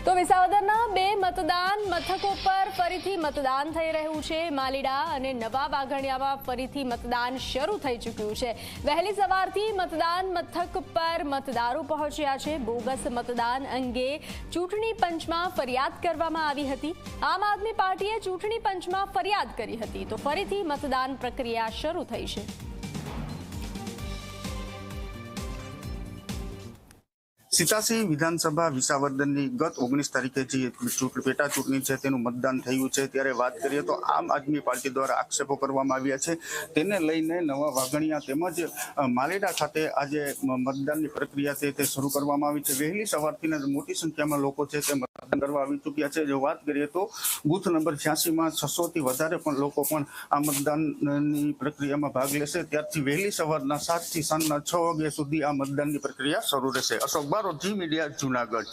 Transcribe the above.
તો વિસાવદરના બે મતદાન મથકો પર ફરીથી મતદાન થઈ રહ્યું છે। માલીડા અને નવા વાઘણિયામાં ફરીથી મતદાન શરૂ થઈ ચૂક્યું છે। વહેલી સવારથી મતદાન મથક પર મતદારો પહોંચ્યા છે। બોગસ મતદાન અંગે ચૂંટણી પંચમાં ફરિયાદ કરવામાં આવી હતી। આમ આદમી પાર્ટીએ ચૂંટણી પંચમાં ફરિયાદ કરી હતી, તો ફરીથી મતદાન પ્રક્રિયા શરૂ થઈ છે। सीतासी विधानसभा विसावदरनी गत 19 तारीखे जे पेटा चूंटणी छे तेनुं मतदान थयुं छे। त्यारे वात करीए तो आम आदमी पार्टी द्वारा आक्षेपो करवामां आव्या छे। तेने लईने नवा वाघणिया तेमज मालेडा खाते आज मतदाननी प्रक्रिया छे ते शरू करवामां आवी छे। वहेली सवारथी मोटी संख्यामां लोको छे ते मतदान करवा आवी चूक्या छे। जो वात करीए तो बूथ नंबर 86 में 600 थी वधारे पण लोको पण आ मतदाननी प्रक्रियामां भाग लेशे। त्यारथी वहेली सवाરના 7 થી સાંજના 6 વાગ્યા સુધી आ मतदाननी प्रक्रिया शरू रहेशे। अशोक जी मीडिया जूनागढ़।